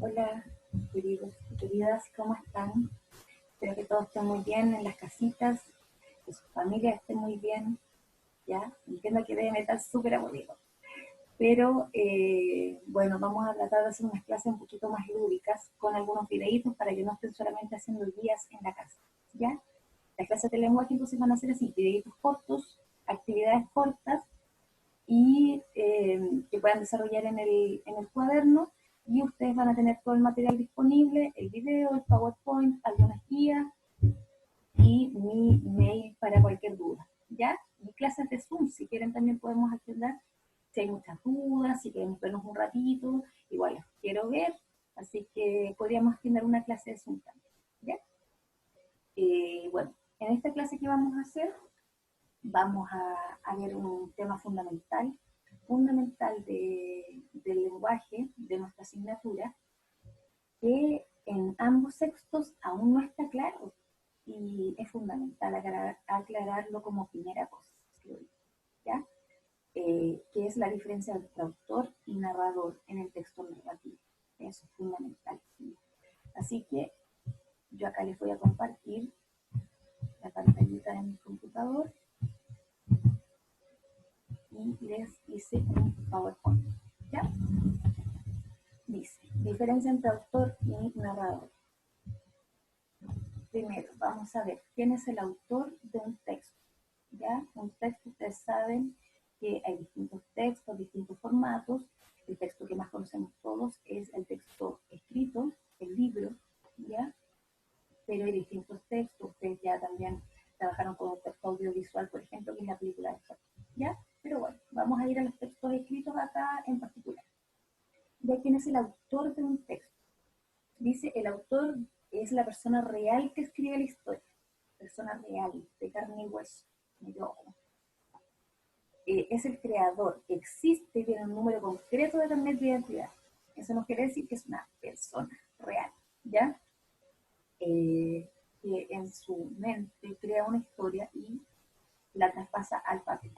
Hola, queridos y queridas, ¿cómo están? Espero que todos estén muy bien en las casitas, que su familia esté muy bien, ¿ya? Entiendo que deben estar súper aburridos, pero bueno, vamos a tratar de hacer unas clases un poquito más lúdicas con algunos videitos para que no estén solamente haciendo guías en la casa, ¿ya? Las clases de lenguaje entonces van a ser así, videitos cortos, actividades cortas, y que puedan desarrollar en el cuaderno, y ustedes van a tener todo el material disponible, el video, el PowerPoint, algunas guías y mi mail para cualquier duda, ¿ya? Y clases de Zoom, si quieren también podemos agendar, si hay muchas dudas, si queremos vernos un ratito, igual los quiero ver, así que podríamos agendar una clase de Zoom también, ¿ya? Bueno, en esta clase que vamos a hacer, vamos a ver un tema fundamental del lenguaje de nuestra asignatura, que en ambos textos aún no está claro y es fundamental aclararlo como primera cosa, creo yo, ¿ya? Que es la diferencia entre autor y narrador en el texto narrativo. Eso es fundamental. ¿Sí? Así que yo acá les voy a compartir la pantallita de mi computador y les hice un PowerPoint, ¿ya? Dice, diferencia entre autor y narrador. Primero, vamos a ver quién es el autor de un texto. ¿Ya? Un texto, ustedes saben que hay distintos textos, distintos formatos. El texto que más conocemos todos es el texto escrito, el libro, ¿ya? Pero hay distintos textos. Ustedes ya también trabajaron con un texto audiovisual, por ejemplo, que es la película de Shrek, ¿ya? Pero bueno, vamos a ir a los textos escritos acá en particular. ¿Ya quién es el autor de un texto? Dice, el autor es la persona real que escribe la historia, persona real, de carne y hueso, medio ojo. Es el creador, existe y tiene un número concreto de carnet de identidad. Eso no quiere decir que es una persona real, ¿ya? Que en su mente crea una historia y la traspasa al papel.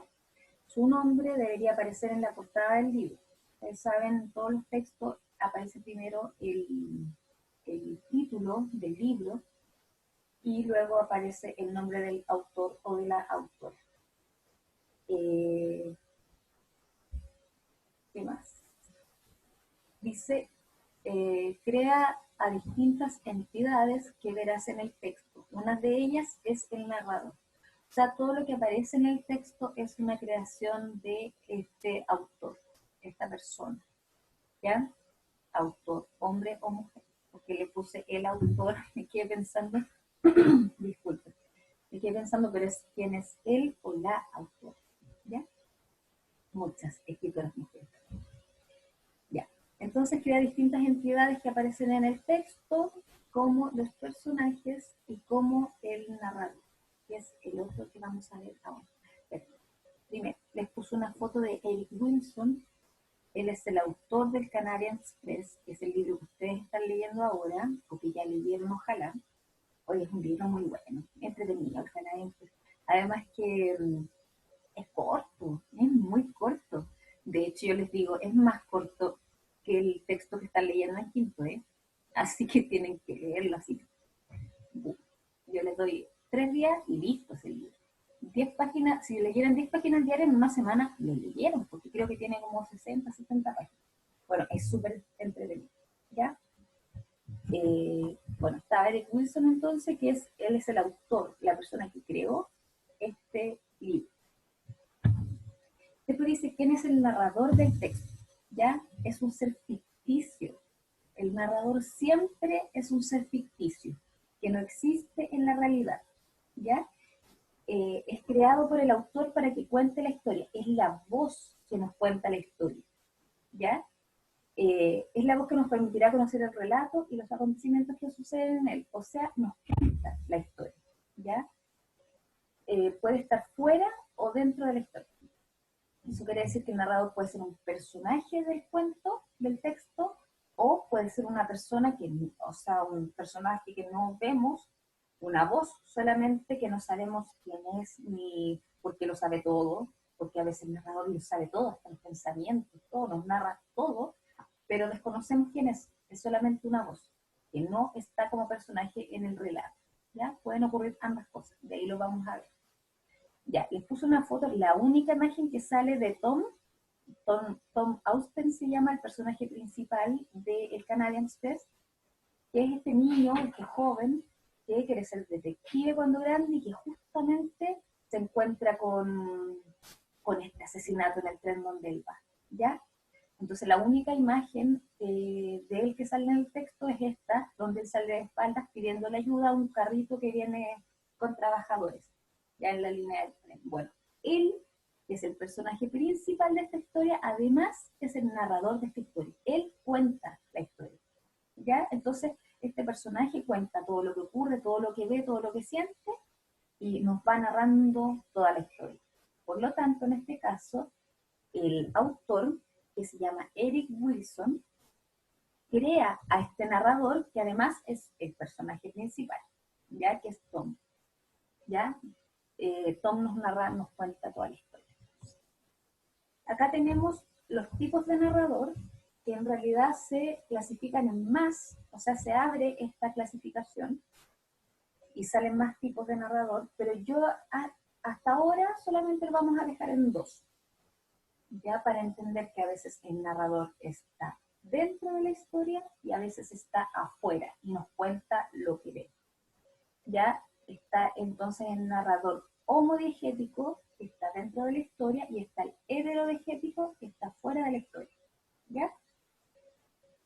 Su nombre debería aparecer en la portada del libro. Ustedes saben, en todos los textos aparece primero el título del libro y luego aparece el nombre del autor o de la autora. ¿Qué más? Dice, crea a distintas entidades que verás en el texto. Una de ellas es el narrador. O sea, todo lo que aparece en el texto es una creación de este autor, esta persona, ¿ya? Autor, hombre o mujer, porque le puse el autor, me quedé pensando, disculpe, me quedé pensando, pero es quién es él o la autora, ¿ya? Muchas escritoras mujeres. Ya. Entonces crea distintas entidades que aparecen en el texto, como los personajes y como el narrador, que es el otro que vamos a ver ahora. Primero, les puse una foto de Eric Wilson. Él es el autor del Canadian Express, que es el libro que ustedes están leyendo ahora, o que ya leyeron, ojalá. Hoy es un libro muy bueno, entretenido, el Canadian Express. Además que es corto, es muy corto. De hecho, yo les digo, es más corto que el texto que están leyendo en quinto, ¿eh? Así que tienen que leerlo así. Yo les doy 3 días y listo ese libro. 10 páginas, si leyeran 10 páginas diarias en una semana, lo leyeron, porque creo que tiene como 60, 70 páginas. Bueno, es súper entretenido, ¿ya? Bueno, está Eric Wilson entonces, él es el autor, la persona que creó este libro. Después dice, ¿quién es el narrador del texto? ¿Ya? Es un ser ficticio. El narrador siempre es un ser ficticio, que no existe en la realidad. ¿Ya? Es creado por el autor para que cuente la historia. Es la voz que nos cuenta la historia. ¿Ya? Es la voz que nos permitirá conocer el relato y los acontecimientos que suceden en él. O sea, nos cuenta la historia. ¿Ya? Puede estar fuera o dentro de la historia. Eso quiere decir que el narrador puede ser un personaje del cuento, del texto, o puede ser una persona que, o sea, un personaje que no vemos, una voz solamente que no sabemos quién es ni por qué lo sabe todo, porque a veces el narrador lo sabe todo, hasta los pensamientos, todo, nos narra todo, pero desconocemos quién es solamente una voz, que no está como personaje en el relato. ¿Ya? Pueden ocurrir ambas cosas, de ahí lo vamos a ver. Ya, les puse una foto, la única imagen que sale de Tom Austen se llama el personaje principal de El Canadian Express, que es este niño, este joven, que quiere ser detective cuando grande y que justamente se encuentra con este asesinato en el tren donde él va, ¿ya? Entonces la única imagen de él que sale en el texto es esta, donde él sale de espaldas pidiéndole ayuda a un carrito que viene con trabajadores, ya en la línea del tren. Bueno, él, que es el personaje principal de esta historia, además es el narrador de esta historia. Él cuenta la historia, ¿ya? Entonces este personaje cuenta todo lo que ocurre, todo lo que ve, todo lo que siente, y nos va narrando toda la historia. Por lo tanto, en este caso, el autor, que se llama Eric Wilson, crea a este narrador, que además es el personaje principal, ya que es Tom. ¿Ya? Tom nos narra, nos cuenta toda la historia. Acá tenemos los tipos de narrador, que en realidad se clasifican en más, o sea, se abre esta clasificación y salen más tipos de narrador, pero yo hasta ahora solamente lo vamos a dejar en dos, ya para entender que a veces el narrador está dentro de la historia y a veces está afuera y nos cuenta lo que ve. Ya está entonces el narrador homodiegético, que está dentro de la historia, y está el heterodigético, que está fuera de la historia. ¿Ya?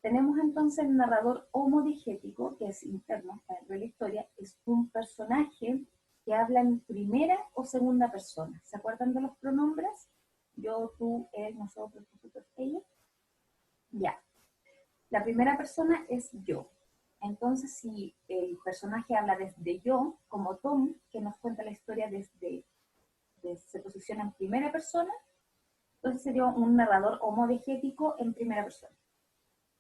Tenemos entonces el narrador homodiegético, que es interno, está dentro de la historia, es un personaje que habla en primera o segunda persona. ¿Se acuerdan de los pronombres? Yo, tú, él, nosotros, vosotros, ella. Ya. La primera persona es yo. Entonces, si el personaje habla desde yo, como Tom, que nos cuenta la historia se posiciona en primera persona, entonces sería un narrador homodiegético en primera persona.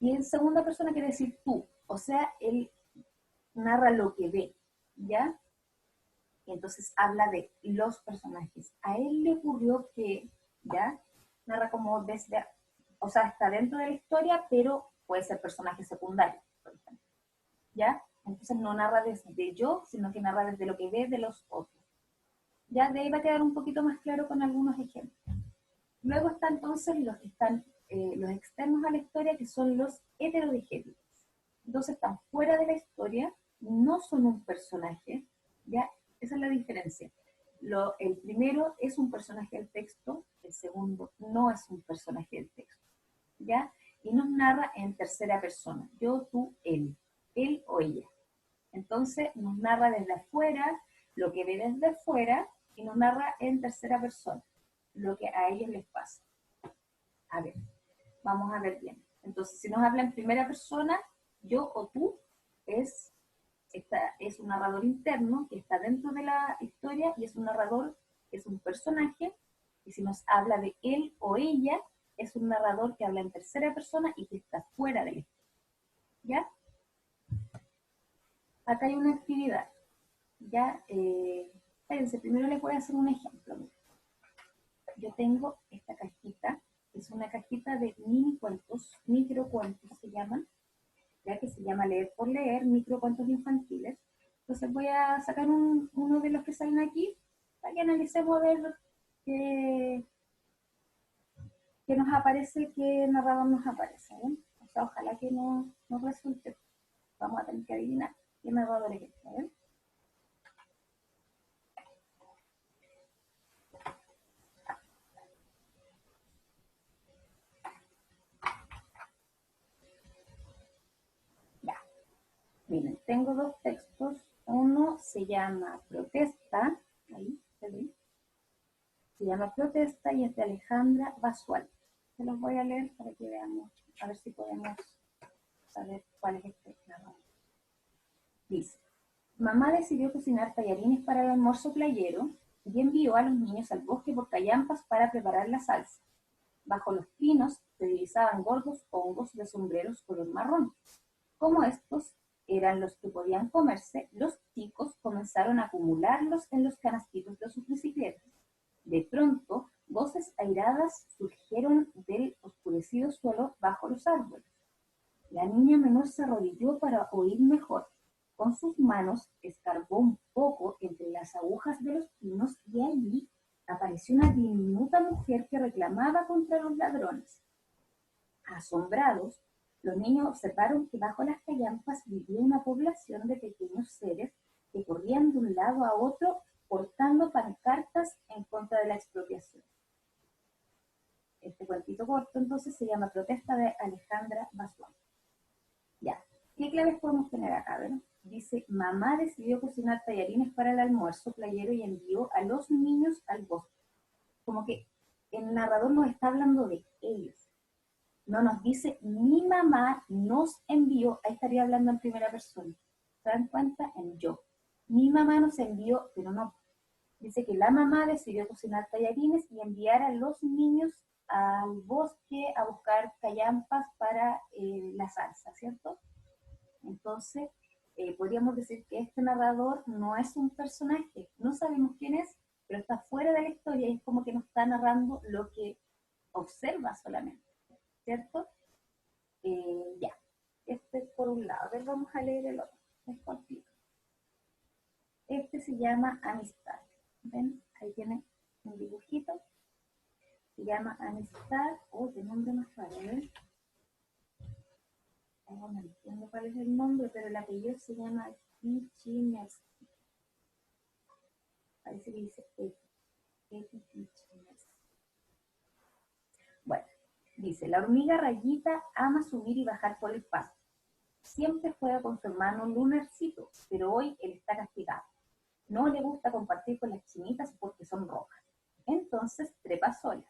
Y en segunda persona quiere decir tú, o sea, él narra lo que ve, ¿ya? Y entonces habla de los personajes. A él le ocurrió que, ¿ya? Narra como desde, o sea, está dentro de la historia, pero puede ser personaje secundario, por ejemplo, ¿ya? Entonces no narra desde yo, sino que narra desde lo que ve de los otros. Ya de ahí va a quedar un poquito más claro con algunos ejemplos. Luego están entonces los que están, los externos a la historia, que son los heterodigéticos. Entonces están fuera de la historia, no son un personaje, ¿ya? Esa es la diferencia. El primero es un personaje del texto, el segundo no es un personaje del texto, ¿ya? Y nos narra en tercera persona, yo, tú, él o ella. Entonces nos narra desde afuera, lo que ve desde afuera, y nos narra en tercera persona, lo que a ellos les pasa. A ver, vamos a ver bien. Entonces, si nos habla en primera persona, yo o tú es un narrador interno que está dentro de la historia y es un narrador, es un personaje, y si nos habla de él o ella, es un narrador que habla en tercera persona y que está fuera de la historia. ¿Ya? Acá hay una actividad. Ya, espérense, primero les voy a hacer un ejemplo. Yo tengo esta cajita, es una cajita de mini cuentos, microcuentos se llaman, ya que se llama Leer por Leer, microcuentos infantiles. Entonces voy a sacar uno de los que salen aquí, para que analicemos a ver qué nos aparece, qué narrador nos aparece. ¿Eh? O sea, ojalá que nos resulte. Vamos a tener que adivinar qué narrador es este. ¿Eh? Ya. Miren, tengo dos textos. Uno se llama Protesta, ahí, se llama Protesta y es de Alejandra Basual. Se los voy a leer para que veamos, a ver si podemos saber cuál es este narrador. Dice, mamá decidió cocinar tallarines para el almuerzo playero y envió a los niños al bosque por callampas para preparar la salsa. Bajo los pinos se divisaban gordos hongos de sombreros color marrón. Como estos eran los que podían comerse, los chicos comenzaron a acumularlos en los canastitos de sus bicicletas. De pronto, voces airadas surgieron del oscurecido suelo bajo los árboles. La niña menor se arrodilló para oír mejor. Con sus manos escarbó un poco entre las agujas de los pinos y allí apareció una diminuta mujer que reclamaba contra los ladrones. Asombrados, los niños observaron que bajo las callampas vivía una población de pequeños seres que corrían de un lado a otro portando pancartas en contra de la expropiación. Este cuentito corto entonces se llama Protesta de Alejandra Basuán. Ya, ¿qué claves podemos tener acá? ¿Verdad? Dice, mamá decidió cocinar tallarines para el almuerzo playero y envió a los niños al bosque. Como que el narrador nos está hablando de ellos. No nos dice, mi mamá nos envió, ahí estaría hablando en primera persona. ¿Se dan cuenta? En yo. Mi mamá nos envió, pero no. Dice que la mamá decidió cocinar tallarines y enviar a los niños al bosque a buscar callampas para la salsa, ¿cierto? Entonces, podríamos decir que este narrador no es un personaje, no sabemos quién es, pero está fuera de la historia y es como que nos está narrando lo que observa solamente, ¿cierto? Ya, este es por un lado. A ver, vamos a leer el otro, es cortito. Este se llama Amistad. ¿Ven? Ahí tiene un dibujito. Se llama Amistad. Oh, qué nombre más raro, ¿ven? Oh, no entiendo cuál es el nombre, pero el apellido se llama Kichinersky. Parece que dice Eti. Bueno, dice, la hormiga Rayita ama subir y bajar por el pasto. Siempre juega con su hermano Lunarcito, pero hoy él está castigado. No le gusta compartir con las chinitas porque son rojas. Entonces trepa sola.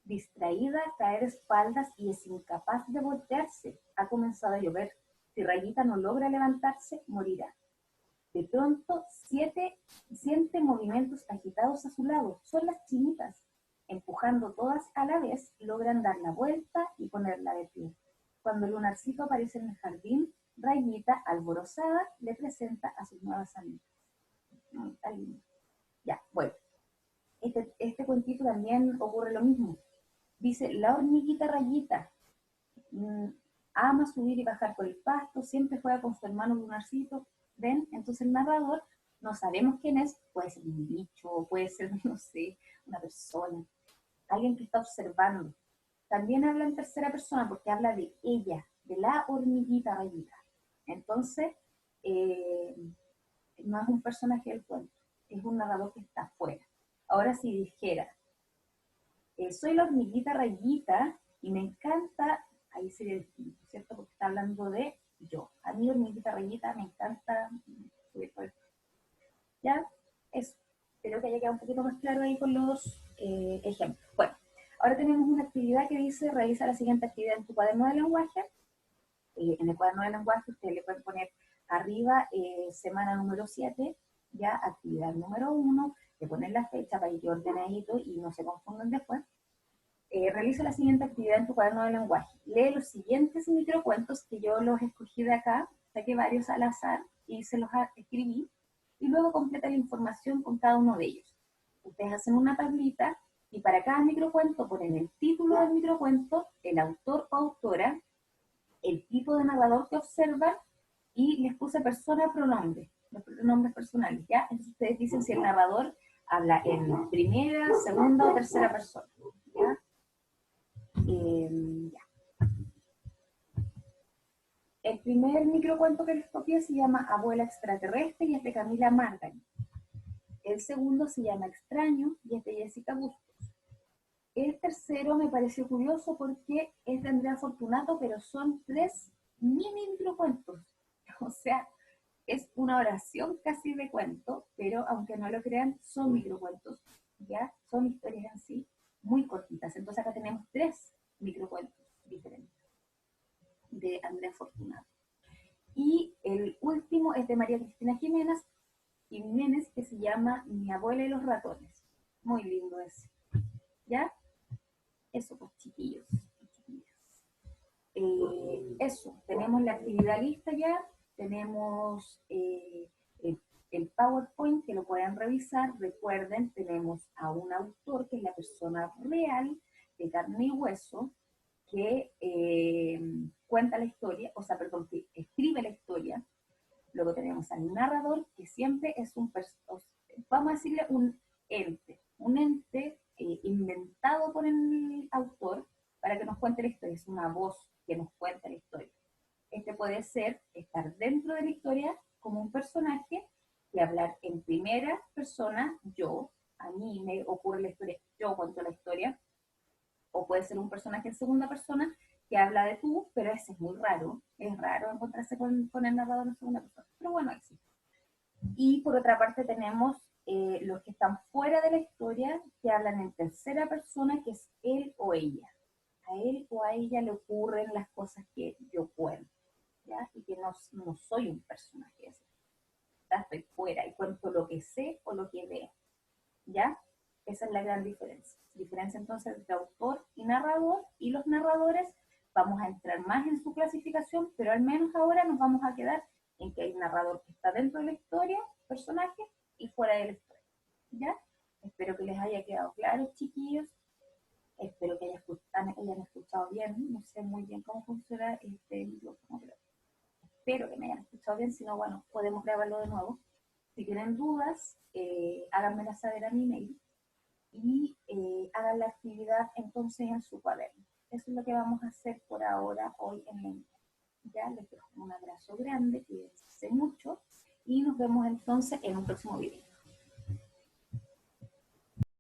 Distraída, cae de espaldas y es incapaz de voltearse. Ha comenzado a llover. Si Rayita no logra levantarse, morirá. De pronto, siente movimientos agitados a su lado. Son las chinitas. Empujando todas a la vez, logran dar la vuelta y ponerla de pie. Cuando Lunarcito aparece en el jardín, Rayita, alborozada, le presenta a sus nuevas amigas. Está lindo. Ya, bueno. Este cuentito también ocurre lo mismo. Dice, la hormiguita Rayita ama subir y bajar por el pasto, siempre juega con su hermano Lunarcito. ¿Ven? Entonces el narrador, no sabemos quién es, puede ser un bicho, puede ser, no sé, una persona, alguien que está observando. También habla en tercera persona porque habla de ella, de la hormiguita Rayita. Entonces, no es un personaje del cuento, es un narrador que está afuera. Ahora si dijera, soy la hormiguita Rayita y me encanta, ahí sería distinto, ¿cierto? Porque está hablando de yo. A mí hormiguita Rayita me encanta subir por el... Ya, eso. Espero que haya quedado un poquito más claro ahí con los ejemplos. Bueno, ahora tenemos una actividad que dice, realiza la siguiente actividad en tu cuaderno de lenguaje. En el cuaderno de lenguaje ustedes le pueden poner arriba semana número 7, ya actividad número 1, le ponen la fecha para ir ordenadito y no se confundan después. Realiza la siguiente actividad en tu cuaderno de lenguaje. Lee los siguientes microcuentos que yo los escogí de acá, saqué varios al azar y se los escribí, y luego completa la información con cada uno de ellos. Ustedes hacen una tablita y para cada microcuento ponen el título del microcuento, el autor o autora, el tipo de narrador que observan y les puse persona, pronombre, los pronombres personales, ¿ya? Entonces ustedes dicen si el narrador habla en primera, segunda o tercera persona, ¿ya? Ya. El primer microcuento que les copié se llama Abuela extraterrestre y es de Camila Margaret. El segundo se llama Extraño y es de Jessica Bustos. El tercero me pareció curioso porque es de Andrea Fortunato, pero son 3 mini microcuentos. O sea, es una oración casi de cuento, pero aunque no lo crean, son microcuentos, ¿ya? Son historias en sí muy cortitas. Entonces acá tenemos 3 microcuentos diferentes de Andrea Fortunato. Y el último es de María Cristina Jiménez, que se llama Mi abuela y los ratones. Muy lindo ese. ¿Ya? Eso, pues chiquillos. Eso, tenemos la actividad lista ya, tenemos el PowerPoint que lo pueden revisar. Recuerden, tenemos a un autor que es la persona real de carne y hueso que cuenta cuenta la historia, o sea, perdón, que escribe la historia. Luego tenemos al narrador, que siempre es vamos a decirle un ente inventado por el autor para que nos cuente la historia, es una voz que nos cuenta la historia. Este puede ser estar dentro de la historia como un personaje y hablar en primera persona, yo, a mí me ocurre la historia, yo cuento la historia, o puede ser un personaje en segunda persona que habla de tú, pero ese es raro encontrarse con el narrador en segunda persona, pero bueno, existe. Y por otra parte tenemos los que están fuera de la historia, que hablan en tercera persona, que es él o ella. A él o a ella le ocurren las cosas que yo cuento, ¿ya? Y que no soy un personaje, estoy fuera y cuento lo que sé o lo que veo, ¿ya? Esa es la gran diferencia. Diferencia entonces entre autor y narrador, y los narradores vamos a entrar más en su clasificación, pero al menos ahora nos vamos a quedar en que hay un narrador que está dentro de la historia, personaje, y fuera de la historia, ¿ya? Espero que les haya quedado claro, chiquillos. Espero que hayan escuchado bien. No sé muy bien cómo funciona este micrófono, pero espero que me hayan escuchado bien. Si no, bueno, podemos grabarlo de nuevo. Si tienen dudas, háganmela saber a mi mail y hagan la actividad entonces en su cuaderno. Eso es lo que vamos a hacer por ahora, hoy en línea. Ya les dejo un abrazo grande, cuídense mucho y nos vemos entonces en un próximo video.